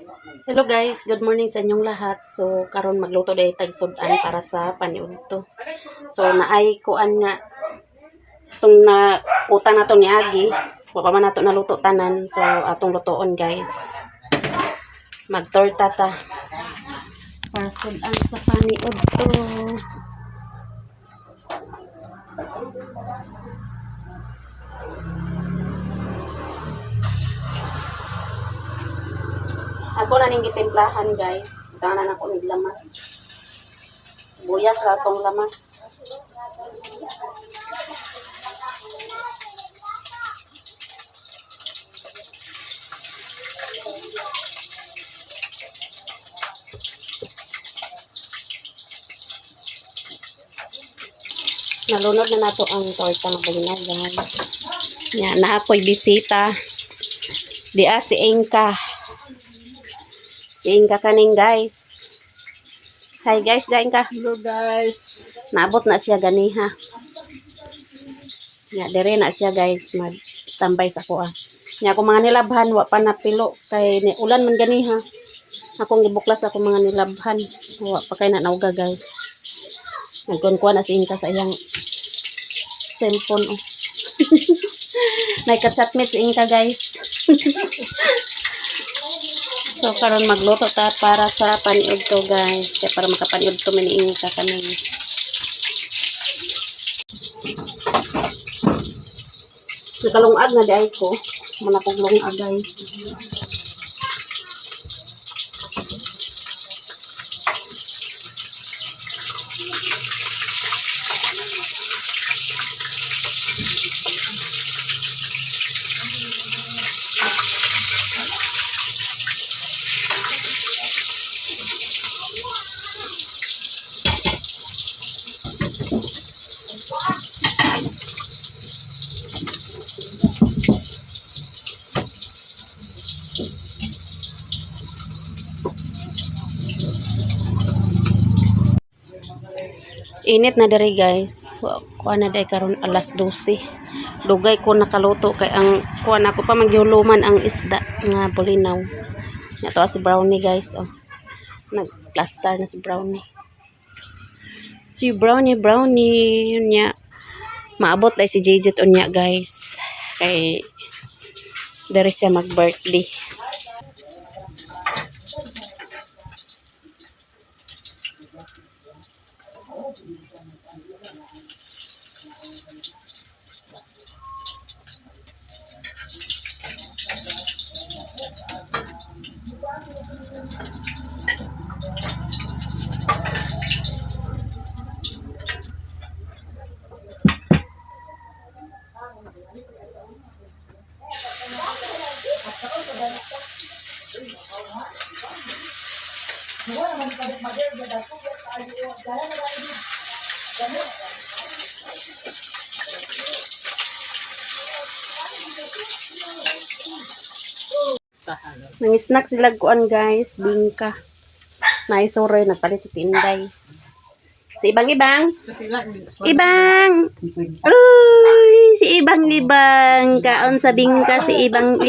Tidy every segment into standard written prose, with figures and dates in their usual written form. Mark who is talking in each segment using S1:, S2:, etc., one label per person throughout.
S1: Hello guys, good morning sa inyong lahat. So karon magluto day tag sudan para sa paniudto. So naay kuan nga tong na utang nato ni Agi, wa pa man nato naluto tanan. So atong lutoon guys. Magtorta ta para sudan sa paniudto. Ako na ning gitimplahan guys. Tanan ako ning lamas. Sibuyas ra tong lamas. Nalunod na nato ang torta ng balinaw guys. Nya na ako'y bisita. Dia si Inka. Si Inka kaning guys. Hi guys, da Inka.
S2: Hello guys.
S1: Naabot na siya ganiha. Nya dire na siya guys, mag-standby sa ko ah. Nya ako mga nilabhan wa pa napilo kay ni ulan man ganiha. Akong gibuklas ako mga nilabhan. Wa pa kay na nauga guys. Nagkuha na si Inka sa iyang cellphone oh. May ka-chatmate si Inka guys. So karon magluto ta para sa paniudto guys. Kaya para makapaniudto man ni Inka kami. Nakalungag na di ay ko. Malakog lungag guys. Init na diri guys. Kuha na day karon alas 12. Dugay ko nakaluto kay ang kuha na ko pa magyuluman ang isda nga bulinaw. Nato si Brownie guys oh. Nag-plaster na si Brownie. Si Brownie yun niya. Maabot day si JJ unya guys. Kay diri siya mag-birthday. Nang snack sila kuan guys, bingka. Naisoroy nagpalit si Tinday. Si Ibang. Ibang. Uy, si Ibang. Kaon sa bingka si Ibang.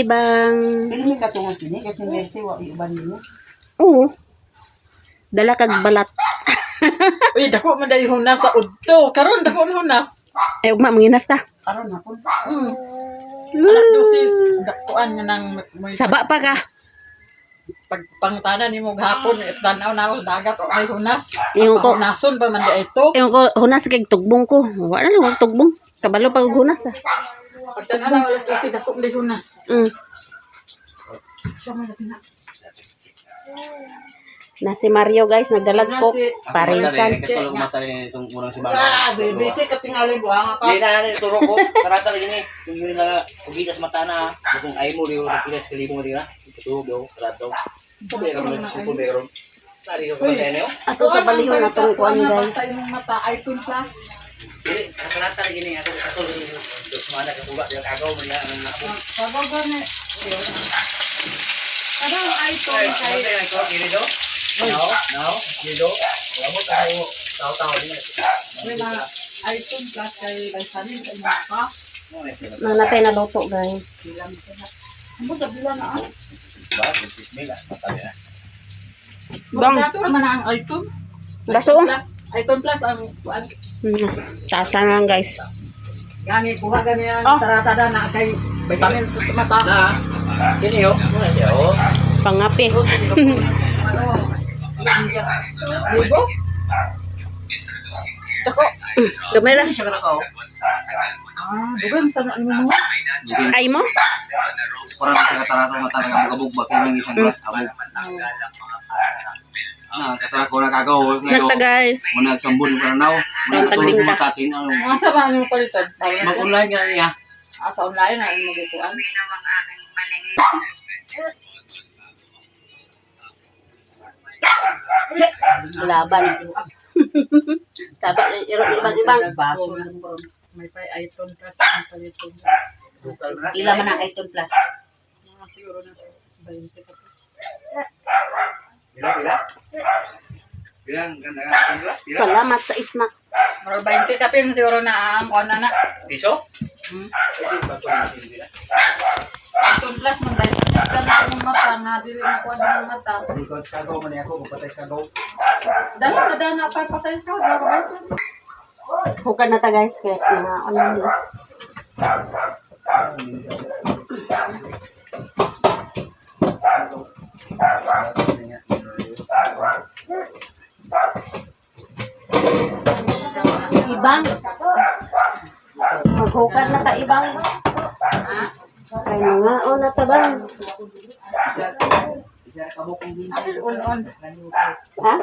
S2: Hindi ka tungo sini kasi mercy wa iban niyo.
S1: Oo. Dala kag balat.
S2: Uy, dako man dayon hunas sa udto. Karon dako na hunas.
S1: Ay ugma manginas ta.
S2: Karon hapon. Alas 12 dakuan nga nang
S1: Saba pa ka.
S2: pag pangutanan nimo gahapon tanaw na dagat o may hunas.
S1: Yung ko
S2: Nason pa man di ito.
S1: yung ko hunas kay tugbong ko. Wala lang wag tugbong. Kabalo pag hunas ah.
S2: Pag tanaw na alas 12 dako di hunas. Siya man na.
S1: Na si Mario guys nagdalag ko parisan.
S3: Katulong mata ni itong unang si Bala.
S2: Bebe ka tingali buang
S3: Hindi na turo ko. Karata lagi ni. Yung yun lang ugitas mata na. Kung ay mo di ko pilas kalibong di na. Ito do karato. Sabi ka man sa meron. Nari ko ba tayo?
S1: Ato sa balihon na tong kuan guys.
S2: Sa imong mata iPhone plus.
S3: Dili karata lagi ni ako katulong dos mana ka tuba di agaw man yan ang ako.
S2: Sabaw ni. Kada iPhone kay
S3: Kini do. No. Dito. Amo tayo. Taw din.
S2: wala iPhone plus kay Baysanin kay Maka.
S1: Nang natay na luto guys.
S2: Amo dabila na ah.
S3: Ba, 50 mil. Matali na.
S1: Bang,
S2: Dato naman na ang item.
S1: baso.
S2: Item plus ang kuan.
S1: Tasa na lang guys.
S2: Gani kuha gani ang
S1: Oh.
S2: taratada na kay vitamins sa mata.
S3: Na. Kini yo. Muna siya oh.
S1: Pangapi.
S2: Ano? Ligo? Dako.
S1: Gamay lang.
S3: Siya kana ko.
S2: Dugan sa ano mo?
S1: Ay mo?
S3: Para nagkatarata mata nga magabog ba kini isang glass abog. Na katara ko nagagaw.
S1: Snack ta guys.
S3: Muna nagsambon ko na naw. Muna
S1: Ang
S3: tulog
S1: tagling
S3: mo
S1: ka.
S3: tatin ang
S2: Asa ba ano palitan?
S3: mag-online nga niya.
S2: Sa online na mo gikuan.
S1: Laban. Saba, ibang-ibang.
S2: May pa item plus ang palitan.
S1: Ila man ang item plus.
S2: Siguro na 20 pa.
S3: Bilang ganda ang glass.
S1: Salamat sa snack.
S2: Mura 20 ka pin siguro na ang kuan na.
S3: Piso?
S2: Item plus man dahil sa mata na dili na kuan ng mata.
S3: Ikot kagaw man ako, mapatay kagaw.
S2: Dala na pa patay sa ba.
S1: Hukan na ta guys. Kaya na online. Ibang. Maghukan na ta ibang. Kaya nga, o na ta bang.
S2: On.
S1: Ha?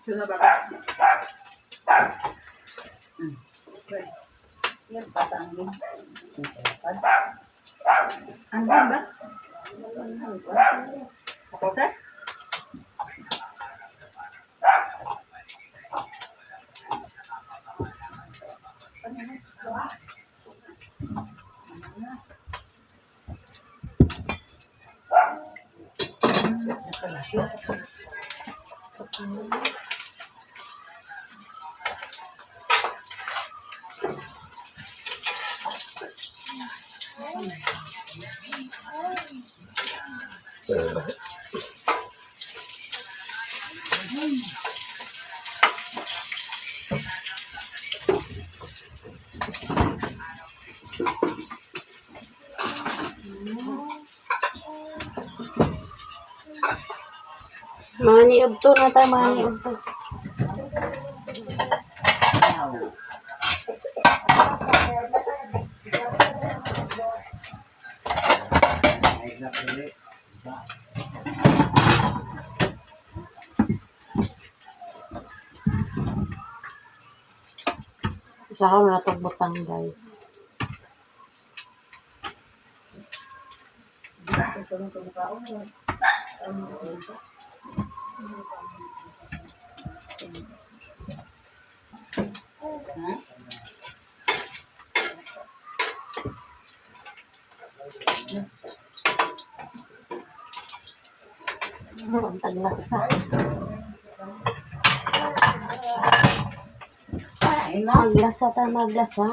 S2: Sila ba? Ang ba? Okay? Maniog to na tayo, maniog to. Saka mo na itong butang, guys. Ang taglasa. Maglasa tayo, maglasa.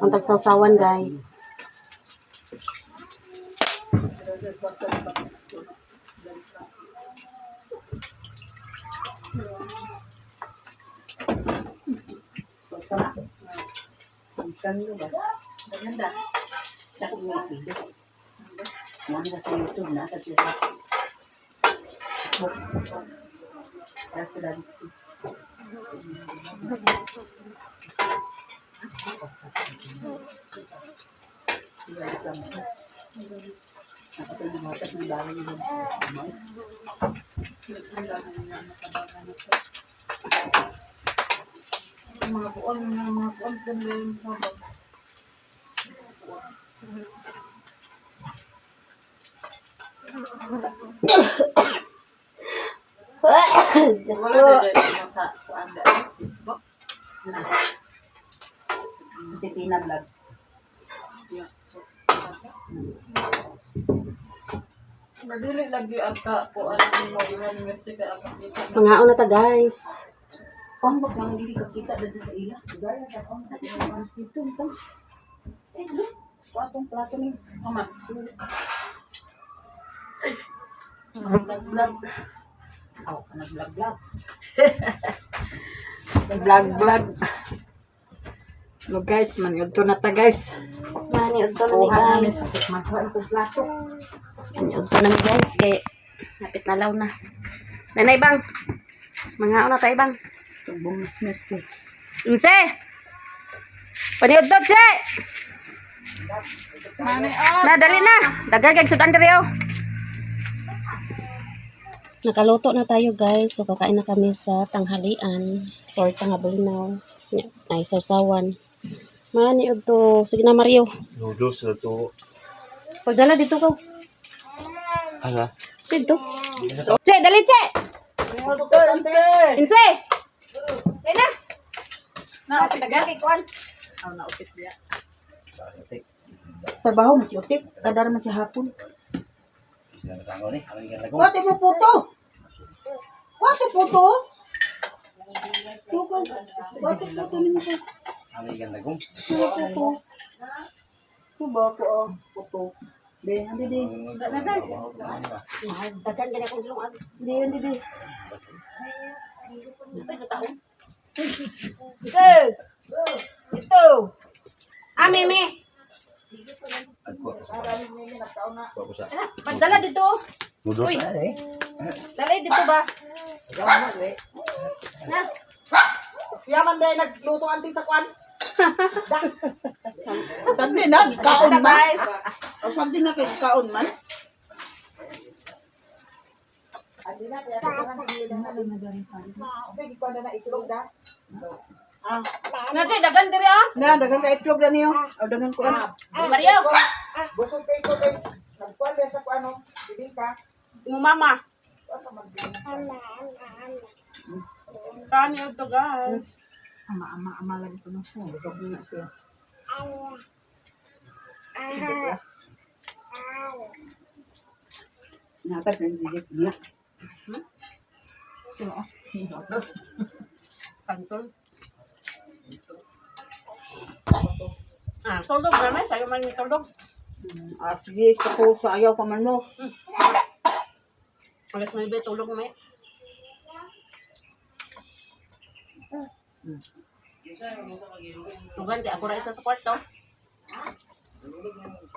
S2: Ang tagsawsawan, guys. Mga buon ganda yung sabag.
S1: Just
S2: Wala
S1: po.
S2: na dyan sa kuanda. Facebook.
S4: Si Tina Vlog.
S2: Madili lagi ata po alam mo yung university ka ang kita.
S1: Mga una ta guys.
S4: Kung ba kang hindi ka kita dito sa ila? Ito, ito. Eh, look. Atong plato ni.
S2: Mama.
S4: Vlog-vlog. Ako ka nag-vlog-vlog.
S2: Vlog. No guys, maniud to na ta guys.
S1: Mani udto na
S2: Kuha na
S1: ni
S2: mis.
S1: guys.
S2: Magkuha itong plato.
S1: Mani udto na ni guys kay napit na law na. Nanay bang. Mga una tayo bang.
S4: Tumbong mas-mas eh.
S1: Inse. Paniudtot che.
S2: Mani ah.
S1: Na dali na. Dagan kay sudan diri oh. Nakaluto na tayo guys. So kakain na kami sa tanghalian. Torta nga bulinaw. Ay sasawan. Mani udto. Sige na Mario.
S3: Noodles na to.
S1: Pagdala dito ko.
S3: Ala.
S1: Dito. Che, dali che. Inse. Kaya na.
S2: Naupit
S1: Dagan kay kuan.
S2: Oh, naupit dia.
S4: Trabaho mas utik. Kadar man sa hapon.
S3: Sila natango ni. Ang ikan lagong.
S4: Wate mo puto. Wate puto. Tuko. Wate puto ni mo ko.
S3: Ang ikan lagong.
S4: Puto. Tuba ko oh. Puto. De, andi de.
S1: Dagan gani akong ilong.
S4: De, andi de.
S1: Ito. Ito. Ah, meme.
S3: Agko ako sa.
S1: Pagdala dito.
S3: Noodles.
S1: Uy. Dali dito ba? Na.
S4: Siya man dahil nagluto anting sa kwan. Sandi na, kaon man.
S1: Guys.
S4: O sandi na kay kaon man.
S1: Nasi dagan diri ah.
S4: Na, dagan ka itlog na niyo. O dagan ko ano.
S1: Mario.
S4: Busog kay ko kay nagkuan din sa kuano. Bibing ka.
S1: Mo mama. Kani ito guys.
S4: Ama lagi ko na siya. Busog na siya. Nakat rin digit niya.
S1: Kantol. Ah, tolong naman. Sayo man yung tolong.
S4: At sige, ko sa ayaw pa man mo.
S1: Alas may ba tulong may. Tugan di ako rin sa kwarto.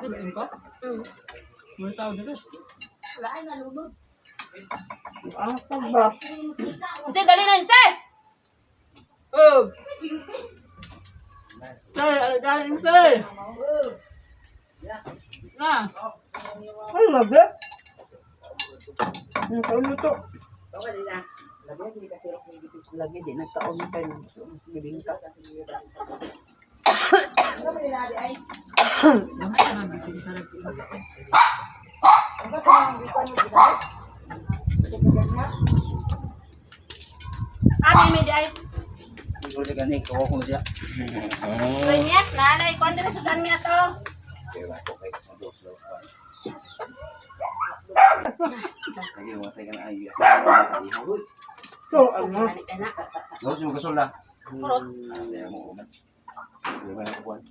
S2: Pwede ko? Mo tao dito.
S1: Wala ay nalunod.
S4: Pagba.
S1: Inse, dali na Inse. Oh.
S2: Dali sir. Na.
S4: Ay, labi. Ang kaon to. Lagi di nagkaon na kayo ng bibing ka.
S1: Ani may day.
S3: Ito sa gani ko ko siya.
S1: Renyet nanay kon diri sa kami ato.
S3: Kaya ko kay noodles daw. Lagi mo tayo na ay.
S4: So, ano?
S1: Ani kana.
S3: Noodles mo kasola.
S1: Kurot.
S3: Kaya mo man. Di ba na kuan?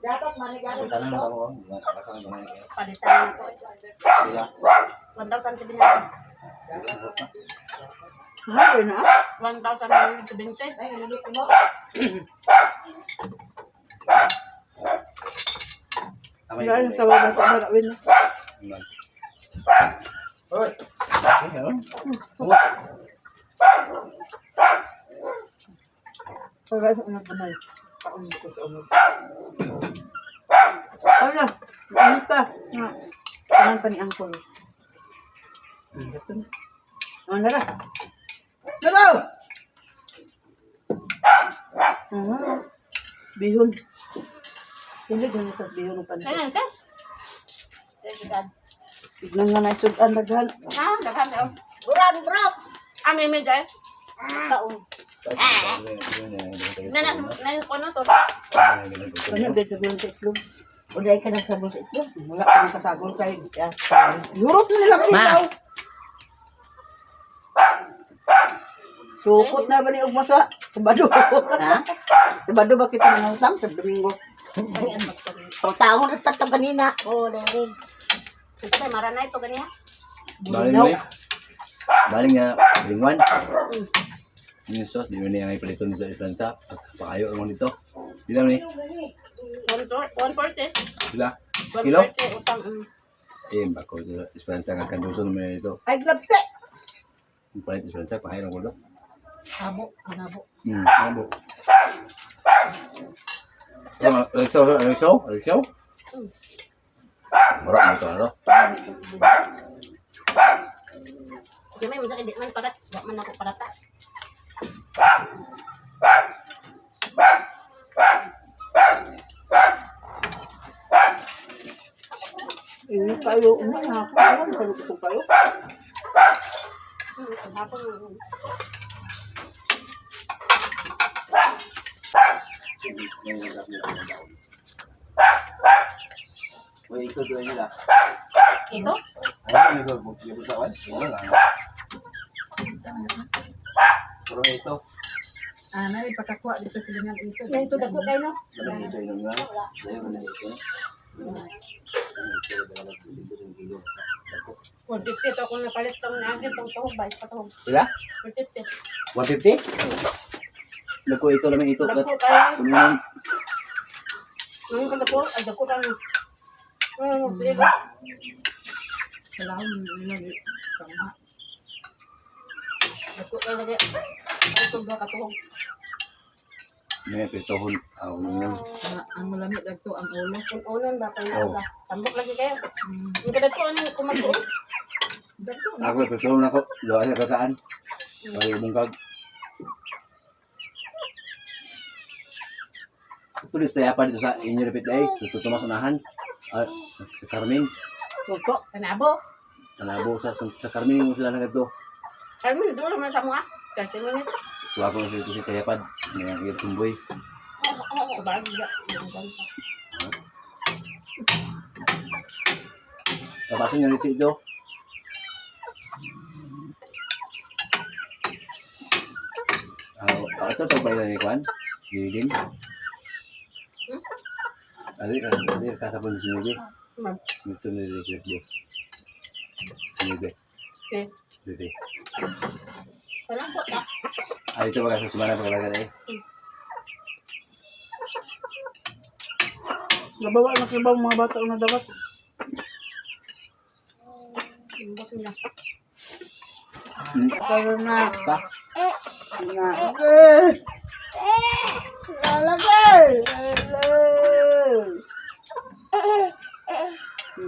S4: Dapat manigalit
S3: Tanan na ako. Nakakang gamay.
S1: Palitan ko.
S3: Kaya
S1: 1,700.
S4: Ha, na?
S1: 1,720.
S4: Ay, nalito mo. Dahil sa babang sa marawin na.
S3: Hoy.
S4: Pagay sa unang kamay. Kaon ko sa unang. Ano? Ano ka? Kanan pa ni Angkol. Ano na? Dalaw! Ano? Bihon. Hindi ko sa bihon ng pansin.
S1: Kaya ka? Sige dad.
S4: Tignan nga na isudan daghan.
S1: Ah, daghan daw. Buran bro. Ami mi guys. Kaon. Nana ano to?
S4: Ano dito yung itlog? Uday ka ng sabon sa itlog. Wala ka ng kasabon sa itlog. Yurot na nilang dito. Sukot na ba ni Ugma sa Sabado? Ha? Sabado ba kita nangutang sa Domingo? Taong na tatang kanina.
S1: Oh, dali. Ito maranay to ganiya.
S3: Baling mo eh. Baling nga, lingwan. Yung sauce, di mo na yung ipalito nito sa Islansa. Pakayo naman dito. Bilang ni?
S1: 140.
S3: Sila? Kilo?
S1: 140 utang.
S3: Bako. Islansa nga kanduso naman nito.
S4: Ay, glabte!
S3: Yung palit Islansa, pakayo ng kulo.
S2: Abo, anabo.
S3: Mabo. Alexo? Marap mo ito, ano?
S1: Di may masakit di man parat. Di man ako parata.
S4: Ini kayo, hapon. Kalukot kayo.
S1: Hapon.
S3: Uy, ito doon nila.
S1: Ito?
S3: Ano ito? Yung butawan? Wala lang. Pero ito.
S2: Nari pakakuha dito sila ng ito.
S1: Yan ito dako kayo no?
S3: Malang ito yung nga. Dahil mo na ito.
S1: 150 to ako napalit tong naagin tong tuhog ba? Patahog.
S3: Sila?
S1: 150.
S3: 150? Lako ito naman ito.
S1: Dako kayo.
S3: Kunin.
S1: Ano ka dako? Ay dako ka na. Diba?
S2: Kailangan nila sama.
S1: Dako kayo lagi. Ito ba katuhog?
S3: May pitohon. Yun.
S2: Ang malamit dagto ang ulo.
S1: Kung ulan ba kayo
S3: Oh.
S1: ba? Tambok lagi kayo. Yung kadako ano kumatuon?
S2: Dagto.
S3: Ako may pitohon ako. Doon sa kataan. Bayo bungkag. Ito lista pa dito sa inyo repeat day. Ito Tomas unahan. Sa Carmen.
S4: Tuto.
S1: Kanabo.
S3: Kanabo sa Carmen mo sila na ito.
S1: Carmen, doon naman sa mga. 30 minutes.
S3: Tuwa ko sa ito si Tayapad. Ngayon yung tumboy.
S1: Sabag ba?
S3: Tapasin niya rin ito. Ito ito ba ilan ni Kwan? Gilin. Ali kasapon si Miguel. Ito ni Miguel. Miguel.
S1: Okay.
S3: Dito.
S1: Walang po ta.
S3: Ito ba kasi sumana pagkalaga eh.
S4: Nabawa na kibaw mga bata na dapat.
S1: Bakit na?
S4: Kaya na.
S3: Ta.
S4: Na. Lalagay!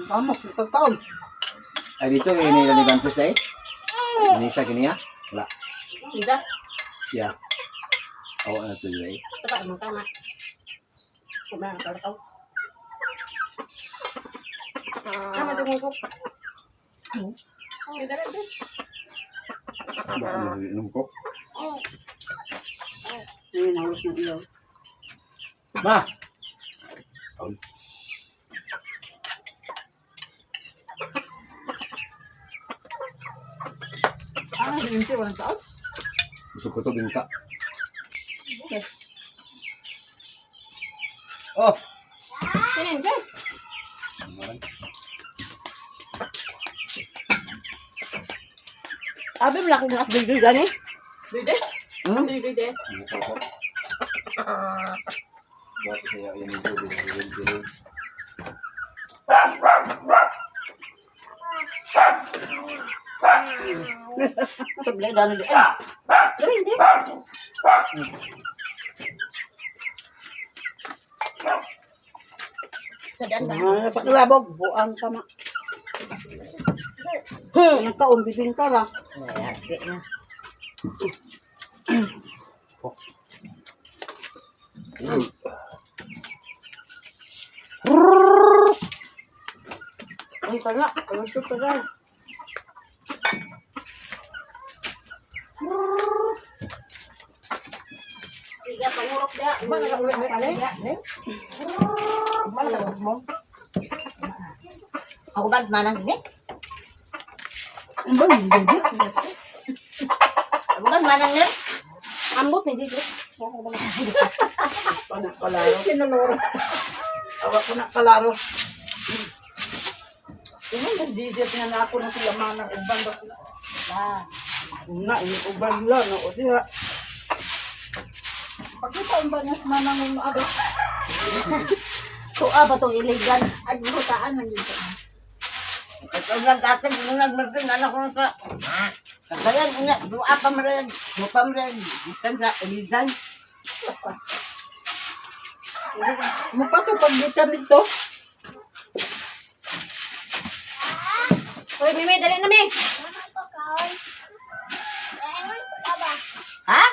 S4: Vamos, ito taon.
S3: Ay dito kaya ni Levantes eh. Inisa kini ya? Wala.
S1: Hindi.
S3: Siya. Oo na to eh.
S1: Tapak mo tama. Kumain ka lang. Tama din ko. Ay, dara din.
S3: Ba inom ko.
S4: Ayun, halos na ilaw.
S3: Ma.
S2: Ano yung inti walang taon?
S3: Gusto ko to bingka.
S1: Okay.
S3: Oh.
S1: Sinin, sir.
S4: Abi mo na akong update gani.
S1: Dide? Dide.
S3: Buat saya yang itu di
S4: Tabla dami di.
S1: Galing, sir. Sadaan ba?
S4: Paglabog, buang kama. Nagkaon bibing ka ra. Ay, na. Ay, pala. Ang super manok dia. Manok dia. Manok mo. Ako ba manang ni? Ambon gigit. Ako ba manang ni?
S1: Ambot ni Jigit.
S4: Panak kalaro. Sinuluro. Awak ko na kalaro.
S2: Ano nag-digit nga ako ng sila manang uban ba sila?
S4: Una, ini uban lang. O diha.
S2: Pagkita ang ba niya manang yung abot?
S1: Tuwa ba itong iligan?
S2: Ay, burutaan lang yun.
S4: Ito lang dati, nung nagmagin, anak ko sa... Kagayan, unya, doa pa marin. Doa pa marin. Ikan sa iligan.
S2: Mapatupag-gitan nito.
S1: Uy, Mimi, dali na, Mimi.
S4: Ha?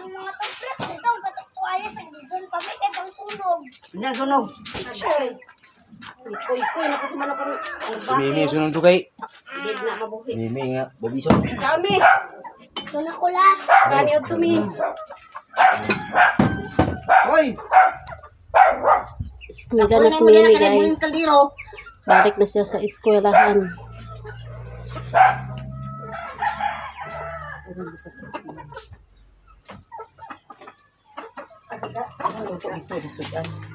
S5: Ang mga tuplet ito, katukwaya sa gidon, pamit ay pang sunog.
S4: Unya, sunog.
S1: Kuy, nakasumano ka rin.
S3: Si Mimi, sunod to kay.
S1: Hindi na mabuhi.
S3: Mimi nga, Bobison.
S1: Kami.
S5: Wala ko la.
S1: Kani o tumi.
S4: Hoy!
S1: Eskwela na si Mimi, guys.
S4: Kaliro.
S1: Balik na siya sa eskwelahan.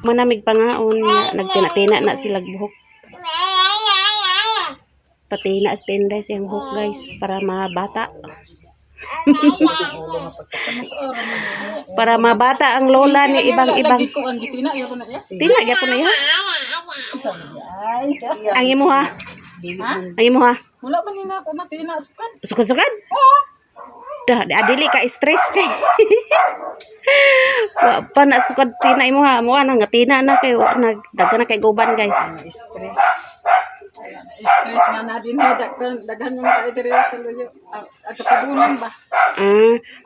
S1: Manamig pa nga nagtina-tina na sila buhok. Patina stenday siyang buhok, guys, para mabata. Para mabata ang lola ni ibang-ibang.
S2: Lagi ko ang gitina, ayaw ko na yan.
S1: Tina gyapon na ya. Ang imo ha. Ang imo ha.
S2: Wala ba nina ako na tinasukan?
S1: Sukan-sukan? Dah, adili ka stress kay. Wa pa na sukad tina imo ha. Mo ana nga tina na kay daghan na kay guban, guys.
S4: Stress.
S2: Stress nga na din daghan yung kaidiri sa luyo. At kabunan ba?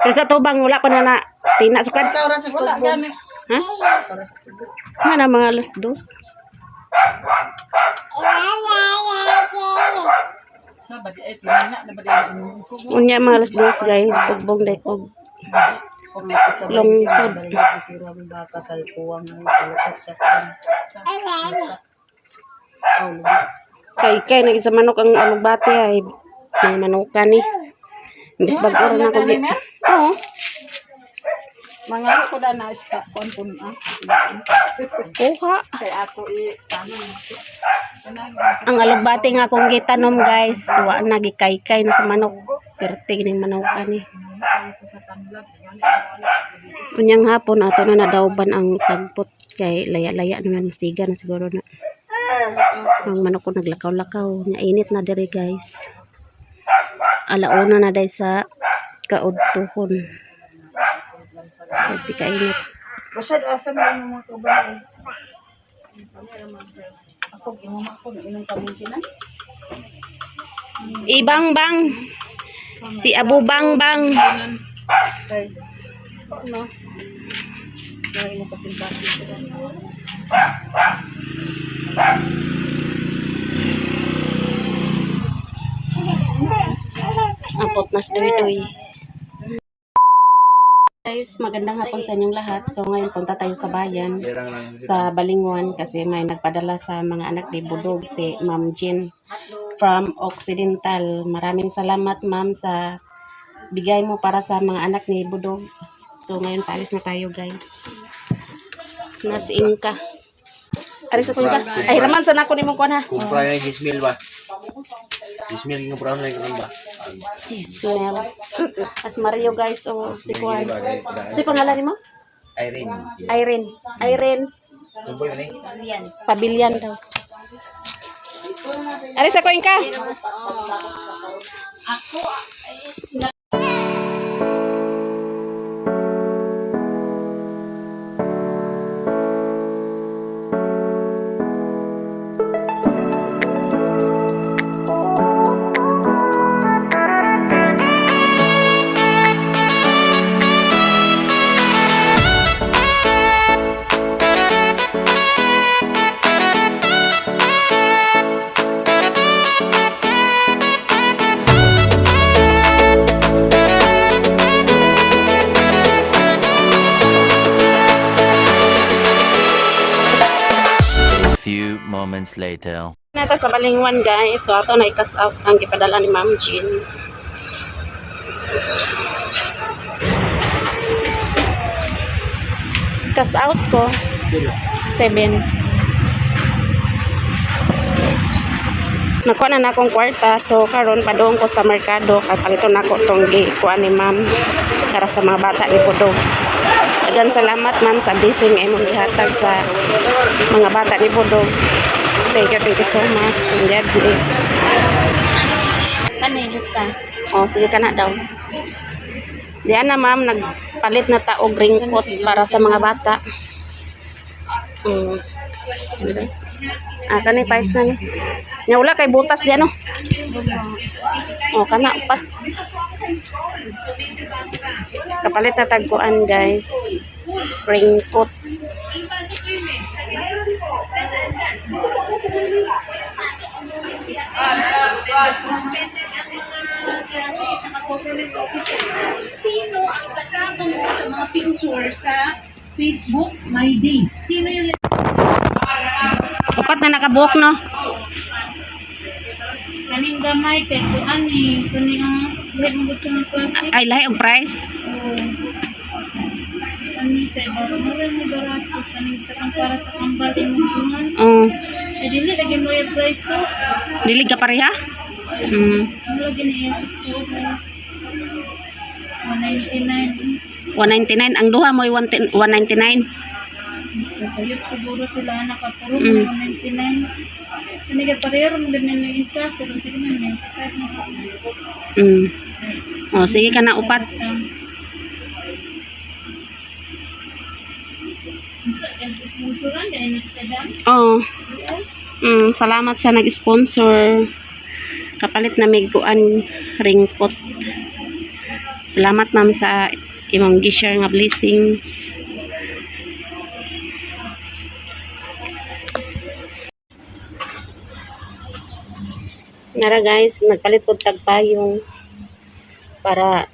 S1: Pero sa tubang wala pa na tina sukad.
S4: Ikaw ra sa
S2: Wala
S4: tubo.
S2: gani.
S1: Ha?
S4: Ikaw ra sa tubo.
S1: Mana mga alas 2.
S2: Sa ba di ay tinana na ba di ang ko.
S1: Unya mga alas 2, guys. Tugbong dai kog lungsod.
S4: Si Romy baka kay kuwang ng kalukat sa kan.
S1: Kay naging sa manok ang alugbate ay may manukan ni. Imbis bag-oro na ko. Oo.
S2: Mga ko da na stop kon
S1: Kuha.
S2: kay ako tanong.
S1: Ang alugbate nga akong gitanom, guys. Wa na gikaykay na sa manok. Pertig ning manukan ni. Unyang hapon ato na nadawban ang sagpot kay laya-laya naman siga na siguro na. Ang manok ko naglakaw-lakaw. Nya init na diri, guys. Alauna na day sa kaudtuhon. Hindi ka init.
S4: Basad asa mo yung mga kabahay. Ako imama ko na inong kamintinan.
S1: Ibang-bang. Si Abu Bang-bang.
S4: Kay ano? Kaya mo pasimpati ko.
S1: Apot na doy-doy. Guys, magandang hapon sa inyong lahat. So ngayon punta tayo sa bayan,
S3: Perang lang.
S1: sa Balinguan, kasi may nagpadala sa mga anak ni Budog, si Ma'am Jean from Occidental. Maraming salamat, ma'am, sa bigay mo para sa mga anak ni Budog. So ngayon paalis na tayo, guys. Nasa Inka. Aris ako Inka. Ay, raman sana ako ni mong kuha na.
S3: Kumpra yung gismil ba? Gismil yung kumpra na yung ba?
S1: Gismel. As Mario, guys. O si Juan. Si pangalan ni mo?
S3: Irene.
S1: Irene. Irene.
S3: Tumboy man eh.
S1: Pabilian daw. Aris ako Inka.
S6: moments later.
S1: Nata sa Balingwan guys, so ato na ikas out ang gipadala ni Ma'am Jean. Ikas out ko 7. Nakuha na akong kwarta, so karon padong ko sa merkado kay paliton nako tong kuha ni Ma'am para sa mga bata ni Pudong. Daghang salamat Ma'am sa blessing imong gihatag sa mga bata ni Pudong. Thank you so much. And God bless.
S5: Ano yung isa?
S1: Oh, sige ka na daw. Diyan na ma'am, nagpalit na taog ringkot para sa mga bata. Kani pahit na ni. Nya wala kay butas diyan no. Oh, kana pa. Kapalit na tagkuan guys. Ringkot.
S7: Sino ang kasama mo sa mga picture sa Facebook My Day? Sino yung
S1: Upat na nakabuok no.
S7: kaning gamay kay kuan ni kuning ang gusto ng klase?
S1: Ay lahi og price.
S7: Ani kay mura mo barato kaning para sa kambal imong tungan.
S1: Oh,
S7: Dili lagi mo yung price so.
S1: dili ka pareha?
S7: Ano lagi na yung ko 199.
S1: 199 ang duha mo 199.
S7: Sayop siguro sila nakapuro 199. Ano ka pareho mo din ng isa pero sige na 95 na.
S1: Oh, sige ka na upat.
S7: Sponsoran dahil nagsadam.
S1: Oh. Salamat sa nag-sponsor. Kapalit na may kuan ringkot. Salamat ma'am sa imong gi-share nga blessings. Nara guys, nagpalit po tagpayong para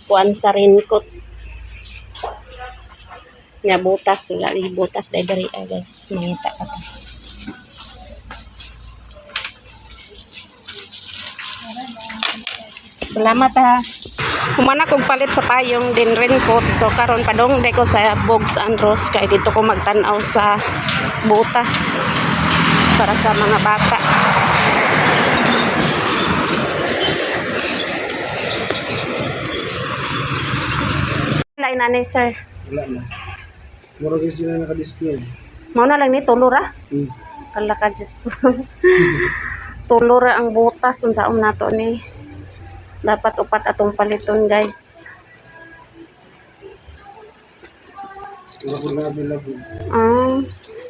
S1: kuan sa ringkot. Nya butas, wala rin butas dahil dari guys, mangita ka to. Salamat ha. Humana kong palit sa payong din raincoat. So karon padong ko sa Bogs and Rose kay dito ko magtanaw sa butas para sa mga bata. Lain na ni sir.
S8: Wala na. Mura kasi sila naka-display.
S1: Mao na lang ni tulura. Kala ka Diyos ko. Tulura ang butas unsaon nato ni. Dapat upat atong paliton guys.
S8: Wala ko na available.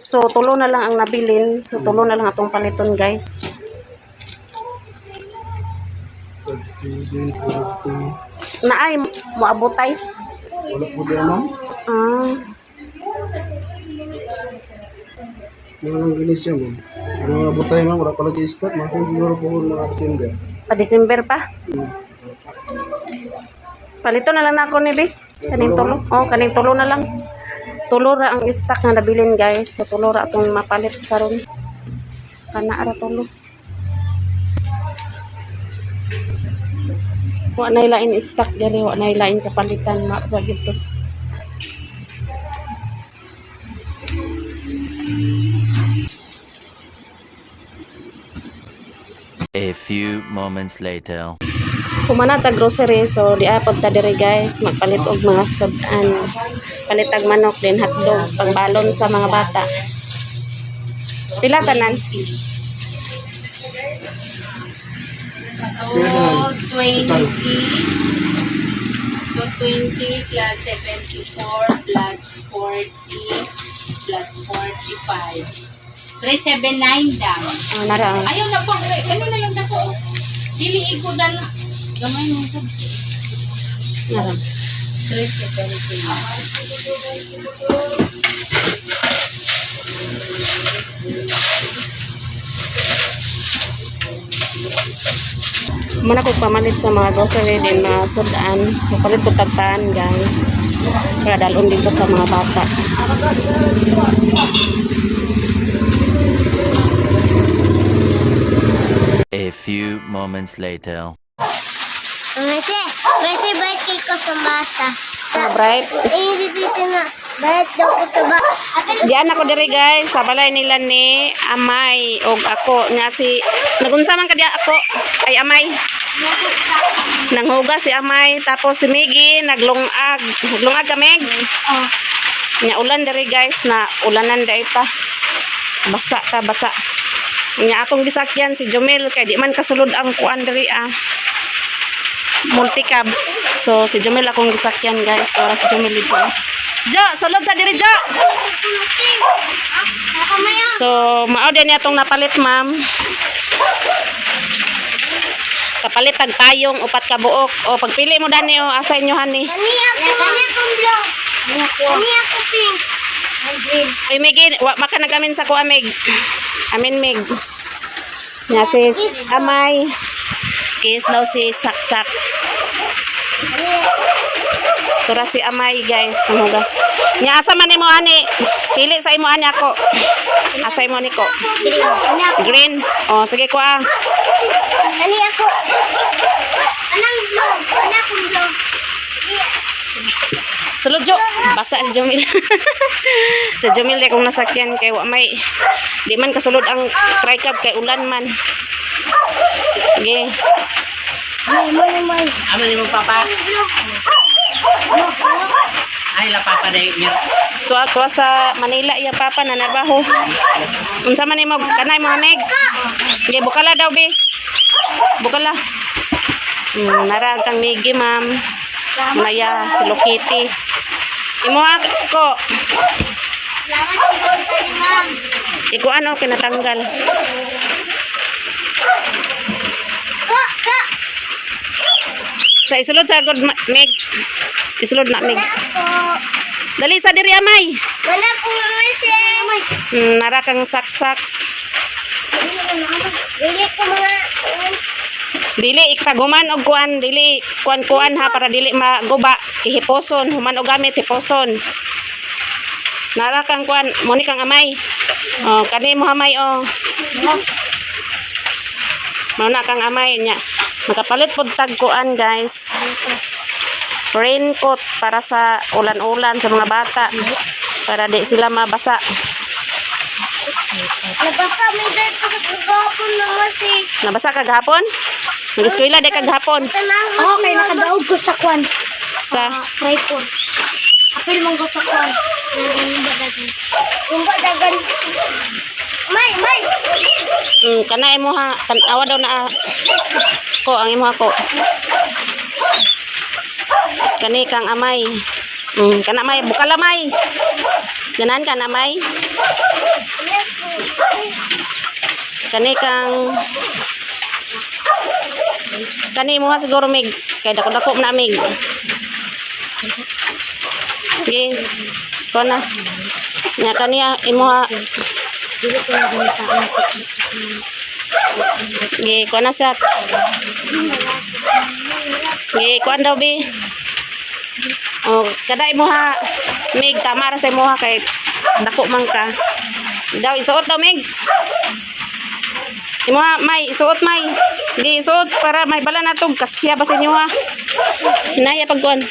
S1: So tulo na lang ang nabilin. So tulo na lang atong paliton guys. Naay moabotay.
S8: Wala po din ma'am. Mga lang ginis yan ma'am. Ang mga butay ma'am, wala pa lagi stock. Masin siguro po mga December.
S1: Pa December pa. Palito na lang na ako ni Bi. Kaning tulo. Oh, kaning tulo na lang. Tulo ra ang stock na nabilin guys. So tulo ra atong mapalit karon. Kana ara tulo. Wa na ilain stock diri, wa na ilain kapalitan ma gito.
S6: A few moments later.
S1: Humana ta grocery, so di apod ta diri guys, magpalit og mga sudan. Palitag manok din hotdog, pangbalon sa mga bata. Pila tanan?
S7: 220 plus 74 plus 40 plus 45. 379 dam.
S1: Nara.
S7: Ayaw na po. Kanina yung dako. Dili ko dan gamay mo po.
S1: Nara.
S7: 379.
S1: Muna ko pamalit sa mga grocery din na sudan. So palit ko tagtaan guys. Para dalon dito sa mga bata.
S6: few moments later.
S5: Kasi bait kay ko sa bata.
S1: Bright.
S5: Dito na. Bait daw ko sa bata.
S1: Diyan ako diri guys, sa balay nila ni Amay og ako nga si nagunsa man kadya ako ay Amay. Nanghugas si Amay tapos si Miggy naglungag kami. Nya ulan diri guys na ulanan day pa. Basa. Nya akong gisakyan si Jomel kay di man kasulod ang kuan diri multicab. So si Jomel akong gisakyan guys, para si Jomel dito. Jo, sulod sa diri Jo. So mao din atong napalit ma'am. Kapalit tag payong upat ka buok. O pagpili mo dani o asa inyo hani.
S5: Kani akong blue. Kani ako pink. Green.
S1: Ay Miggy, wa maka nagamin sa ko amig. Amin Mig. Nya sis Amay. Kiss daw si Saksak. Tura si Amay guys, tumugas. Nya asa man nimo ani? Pili sa imo ani ako. Asa imo niko? Green. Oh, sige ko
S5: Kani ako. Anang blue. Kani akong blue.
S1: Sulod Jo, basa si Jomil. Sa Jomil kung nasakyan kay wa may di man kasulod ang tricab kay ulan man. Sige.
S3: Amo ni mo papa. Ay la papa day niya.
S1: Tuwa sa Manila iya papa na nabaho. Unsa man imo kanay mo Meg? Sige bukala daw be. Bukala. Nara kang Miggy ma'am. Maya Hello Kitty. Imo ako.
S5: Salamat siguro ni ma'am.
S1: Iko ano kinatanggal.
S5: Ka.
S1: Sa isulod sa god Meg. Isulod na Meg.
S5: Ako.
S1: Dali sa diri Amay.
S5: Wala ko kasi.
S1: Nara kang saksak.
S5: Dili ko mga
S1: Dili ikaguman og kuan, dili kuan ha para dili maguba, ihiposon, human og gamit hiposon. Nara kang kuan, mo ni kang Amay. Oh, kani mo Amay oh. Mao na kang Amay nya. Makapalit pod tag kuan guys. Raincoat para sa ulan-ulan sa mga bata para di sila mabasa.
S5: nabaka may dito kagapon naman si.
S1: Nabasa kagahapon? Nag-eskwela day kagahapon.
S5: Oo, kay nakadaog ko sa kwan.
S1: Sa
S5: Tripod. Apil mong ko sa kwan. Kumba dagan. May.
S1: kana imo ha, tanawa daw na ko ang imo ako. Kani kang Amay. Kana May, bukala May. Ganan ka na May. Kani mo ha siguro Mig. Kay dako-dako na Mig. Sige. Ko na. Nya kaniya imo ha. Sige, ko na sa. Sige, kuan daw bi. Oh, kaday mo ha. Mig, tama ra sa mo ha kay dako man ka. Daw isuot daw Mig. Imo ha, May, isuot May. Di isuot para may bala na tog kasya ba sa inyo ha. Hinaya pagkuan.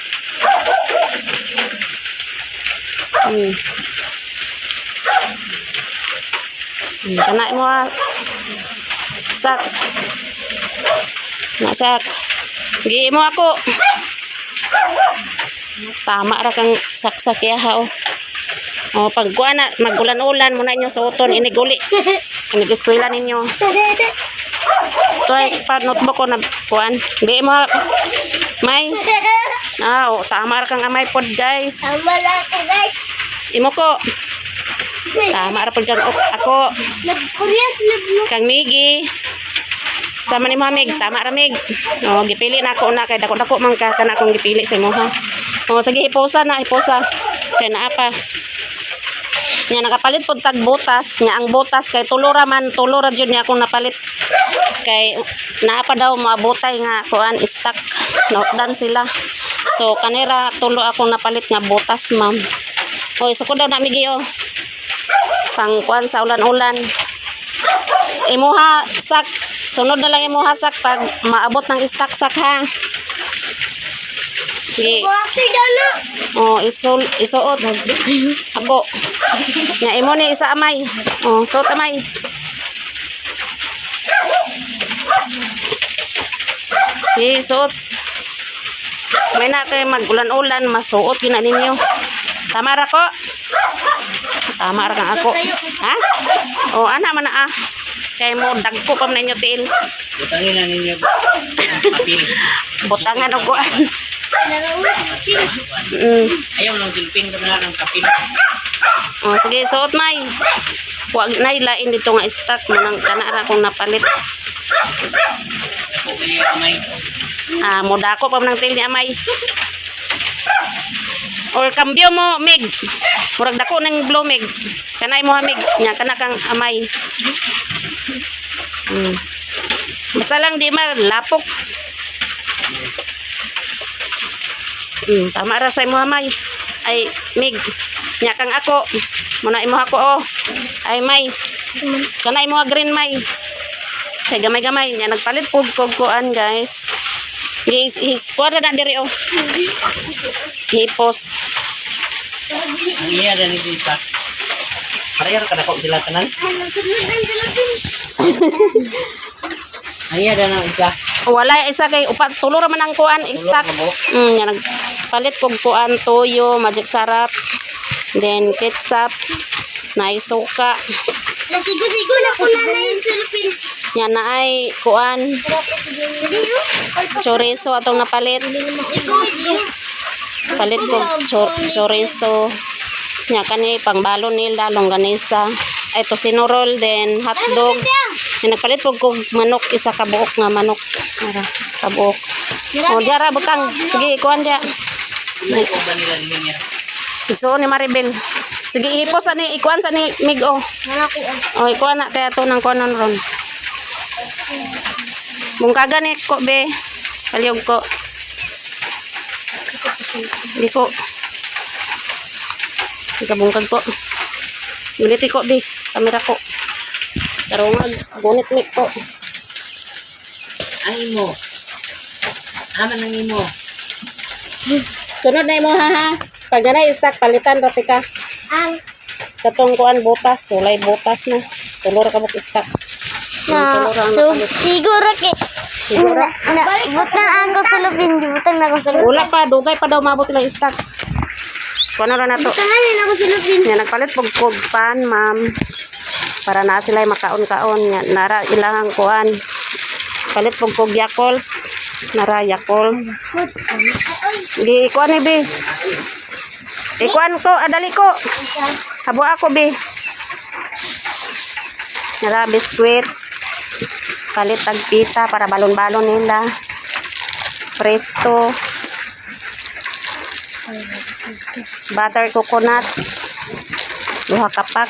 S1: Kana mo ha. Sak. Nasak. Gi mo ako. Tama ra kang saksak ya ha oh. Oh, pag kuan na magulan-ulan muna inyo suoton iniguli. Inig-eskwela ninyo. Toy pa notebook ko na kuan. Bi mo May. Oh, tama ra kang Amay pod guys.
S5: Tama lang ko guys.
S1: Imo ko. Tama ra pod kang ako.
S5: Nag-Koreas nag
S1: Kang Miggy. Sama ni Mamig, tama ra Mig. Oh, gipili na ako na kay dako-dako man ka kana akong gipili sa imo ha. Oh, sige iposa na, iposa. Kay naa pa. Nya nakapalit pod tag butas, nya ang butas kay tulora jud niya akong napalit. Kay naa pa daw maabotay nga kuan stock. Nautdan sila. So kanira tulo akong napalit nga butas, ma'am. Hoy, suko daw na Miggy oh. Pang kuan sa ulan-ulan. Imo ha Sunod na lang mo hasak pag maabot ng stock-sak ha. Sige.
S5: Buwaki dala.
S1: Oh, isuot. Ako. Nga imo ni isa amay. Oh, suot amay. Sige, suot. May na kayo mag-ulan-ulan, masuot yun na ninyo. Tama ra ko? Tama ra kang ako. Ha? Oh, ana man na ah. Kay mo dagko pa man ninyo til.
S3: Butangin na ninyo ang papel.
S1: Butangan og kuan.
S3: Ayaw lang silpin ko na ng papel.
S1: Oh, sige, suot may. Huwag na ilain dito nga stock manang kanara kung napalit.
S3: Ako kayo kamay.
S1: Ah, muda ko pa man ng tail ni amay. Or kambyo mo, Mig. Murag dako ng blow, Mig. Kanay mo ha, Mig. Nya, kana kang amay. Basta lang di malapok. Tama ra sa imo amay. Ay, Mig. Nya kang ako. Muna imo ako, oh. Ay, May. Kanay mo ha, green, May. Kay gamay-gamay. Nya, nagpalit po kuan, guys. His kuha na diri, oh. Hipos.
S3: Ang iya na nito isa. Parehar ka na ko sila tanan. Ang iya na ng isa.
S1: Wala isa kay upat tulo ra man ang kuan stock. Nya nagpalit kog kuan toyo, magic sarap, then ketchup, na suka.
S5: Nasigo-sigo na ko na yung silpin.
S1: Nya na ay kuan chorizo atong napalit. Palit kog chorizo. Nya kani pangbalon nila longganisa. Ay to sinurol then hotdog. Nya nagpalit kog manok isa ka buok nga manok. Ara, isa ka buok. O diara butang. Sige kuan dia.
S3: May ko ba nila niya?
S1: So ni Maribel. Sige ipos ani ikuan sa ni Mig o. O ikuan na kaya to nang kuanon ron. Bungkagan ni ko be. Palyog ko. Di ko. Ikabungkag ko. Gunit ko be. Kamera ko. Tarungag. Gunit mi ko.
S3: Ang imo. Aman ang imo.
S1: Sunod na mo ha. Pag na stock palitan rati ka.
S5: Ang
S1: Katong kuan butas. Sulay butas na. Tulor ka buk stock.
S5: siguro kay
S1: Siguro.
S5: butang ako sa lupin, butang na ako sa lupin.
S1: Wala pa. Dugay pa daw mabot lang stock. Kuan na to.
S5: Tanganin ako sa lupin.
S1: Nga nagpalit pog pan, ma'am. Para na sila makaon-kaon. Nga nara ilang kuan. Palit pog yakol. Nara yakol. Di kuan ni be. Ikuan ko, adali ko. Habo ako be. Nara biskwit. Palit tag pita para balon-balon nila. Presto. Butter coconut. Duha ka pack.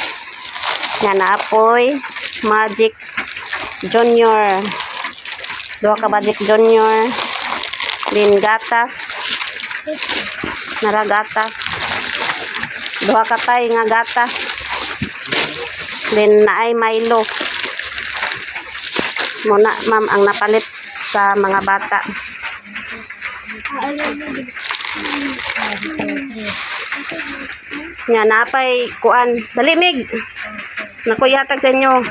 S1: Nga naapoy. Magic Junior. Duha ka Magic Junior. Din gatas. Nara gatas. Duha ka tay nga gatas. Din naay Milo. Muna ma'am ang napalit sa mga bata. Nga napay kuan. Dali Mig. Nakuyatag sa inyo.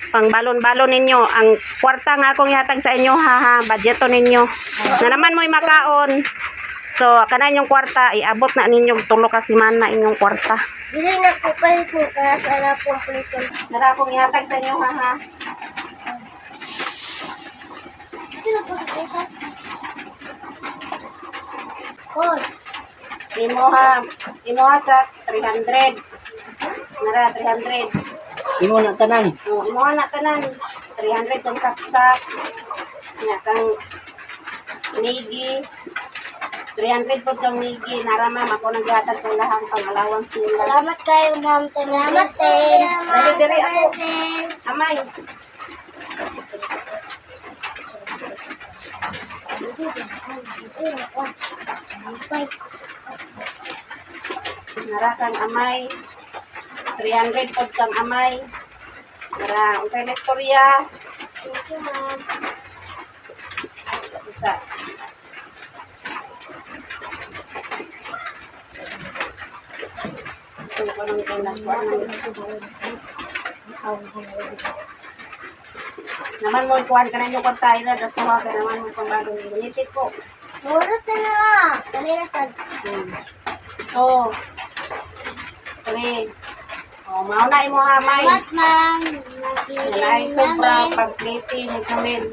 S1: Pang balon-balon ninyo. Ang kwarta nga akong yatag sa inyo ha. Budgeto ninyo. Na naman mo'y makaon. So, kana inyong kwarta, iabot na ninyong tulo ka simana inyong kwarta.
S5: Dili na ko palit ko kaya sa lapong plito.
S1: Nara akong yatag sa inyo ha.
S5: Sino po sa putas? Call.
S1: Imo ha sa 300. Nara 300.
S3: Imo na tanan.
S1: Imo ha na tanan 300 tong saksak. Nya kang nigi 300 po tong nigi. Nara ma'am ako nang gihatag sa lahang pangalawang sila.
S5: Salamat kayo, ma'am. Salamat din.
S1: Dali diri ako. Amay. Nara kang amay. 300 po kang amay. Nara, unsay na istorya.
S5: Thank you, ma'am.
S1: Isa. Ito ko nang kailangan. Naman mo, kuhan ka na yung kwartahin na, tapos naman ka naman mo pang bagong gunitik ko.
S5: Surot na na. Kanina ka.
S1: Ito. 3. O, maunay mo ha, May.
S5: Salamat, ma'am.
S1: Yan ay sobra pag-plating ng kamil.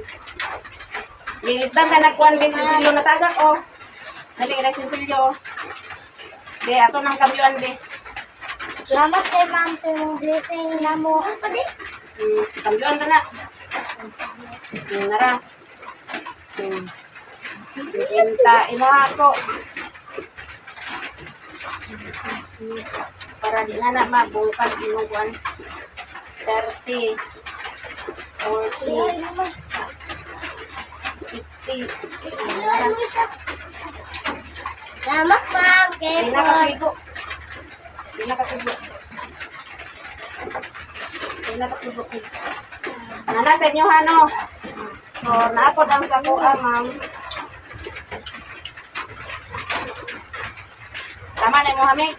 S1: Lilistan ka nagkuhan din sinsilyo na tagak, o. Dali ka na sinsilyo. Be, ato ng kamyuan, be.
S5: Salamat kay ma'am sa yung blessing na mo. Ano pa din?
S1: Kamyuan ka na. Nara. Imo ako. Para di na na mabungkag imong kuan. 30, 40, 50.
S5: Salamat, ma'am. Kay
S1: Di na kasigo. Di na kasigo. Di na kasigo. Nana sa inyo hano. So, naapod ang sakua, ma'am. Tama na mo, Hamig.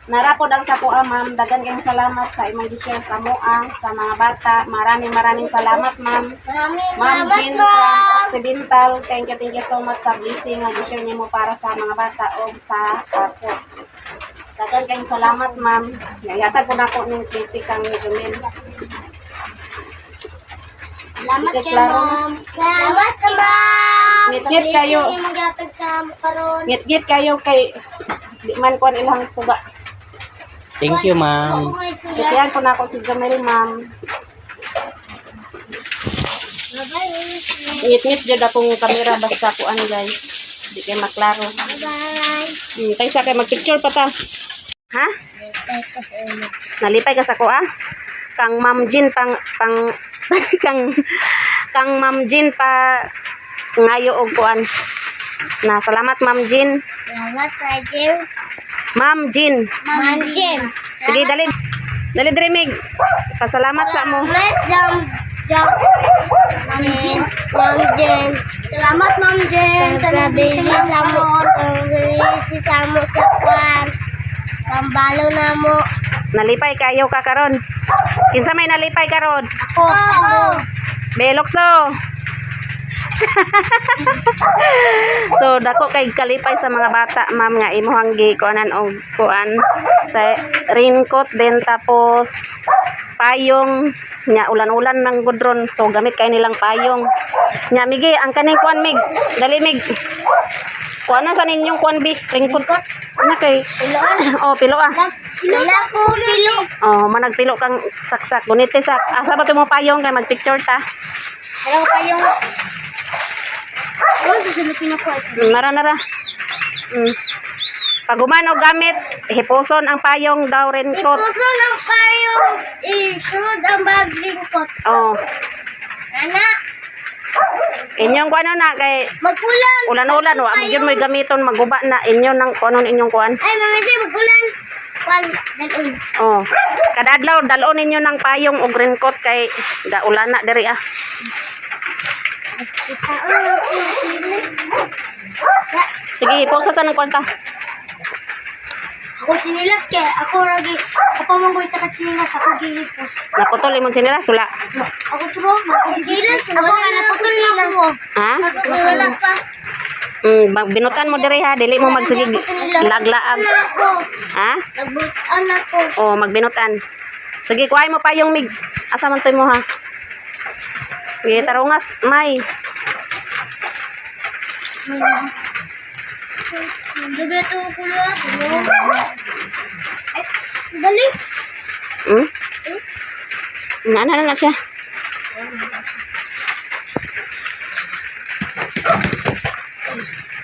S1: Narapod ang sakua, ma'am. Dagan kayong salamat sa imong gi-share sa moa, sa mga bata. Maraming salamat, ma'am.
S5: Maraming
S1: Ma'am
S5: salamat,
S1: Jean
S5: ma'am.
S1: from Occidental, thank you so much sa blessing na i-share niyo mo para sa mga bata o sa apo. Dagan kayong salamat, ma'am. Nayatag ko na ko ng kritik ang Jumel.
S5: Salamat
S1: Sige,
S5: kay
S1: klaro.
S5: ma'am. Salamat kay ma'am.
S1: Ngit-ngit kayo.
S5: Sa blessing na mag-atag sa karon.
S1: Ngit-ngit kayo kay di man kuan ilang suga.
S3: Thank you, ma'am.
S5: Ako ngay sulat.
S1: Kitiyan ko na ako si Jumel, ma'am.
S5: Bye-bye.
S1: Ngit-ngit jud akong kamera basta kuan, guys. Di kay maklaro.
S5: Bye-bye.
S1: Kaysa kay magpicture pa ta. Ha?
S5: Bye ka sa inyo.
S1: Nalipay ka sa ko, ah? Kang Ma'am Jean pang kang Ma'am Jean pa ngayo og kuan. Na salamat, Ma'am Jean.
S5: Salamat, Roger.
S1: Ma'am Jean.
S5: Ma'am Jen.
S1: Sige, dali. Dali Drimig. Pasalamat sa mo.
S5: Salamat, Ma'am Jen. Ma'am Jen. Salamat, Ma'am Jen. Sa nabili sa mo. Sa mo sa kwan. Pambalo na mo.
S1: Nalipay kayo ka karon. Kinsa may nalipay karon?
S5: Ako.
S1: Belox no. So dako kay kalipay sa mga bata, ma'am, nga imuhang gi kuanan og kuan sa raincoat din, tapos payong nya ulan-ulan ng gudron, so gamit kay nilang payong nya. Migi ang kaning kuan, Mig, dali Mig, kuanan sa ninyong kuan, bi raincoat ana kay oh pilo ah.
S5: Wala ko, pilo.
S1: Oh, managpilo kang saksak gunite sak. Asa ba mo payong kay magpicture ta?
S5: Wala ko pa yung... Ano susunutin ako?
S1: Nara. Pag umano gamit, hipuson ang payong daw raincoat.
S5: Ipuso ng payong. Isunod ang baglingkot.
S1: Oh,
S5: Anak,
S1: inyong kuano na kay
S5: magpulan.
S1: ulan-ulan wa mo gyud moy gamiton, maguba na inyo nang kuno inyong kuan.
S5: Ay, mamaya magpulan. Kwan, dalun.
S1: Oh, kada adlaw dalon ninyo ng payong og raincoat kay gaulana diri ah. Sige, posa sa nang kwarta.
S5: Ako sinilas kaya ako ragi kapamanggoy sa katsinilas ako gilipos.
S1: Naputol imong sinila sula.
S5: Ako tro, sinilas ako nga naputol na ako.
S1: Ha?
S5: Wala pa.
S1: Binutan mo diri ha, dili mo magsigig laglaag.
S5: Ako.
S1: Ha?
S5: Nagbutan ako.
S1: Oh, magbinutan. Sige, kuhay mo payong, Mig. Asa man toy mo ha? Sige, tarungas, May.
S5: Nagbeto ko kulo. Dali.
S1: Na siya.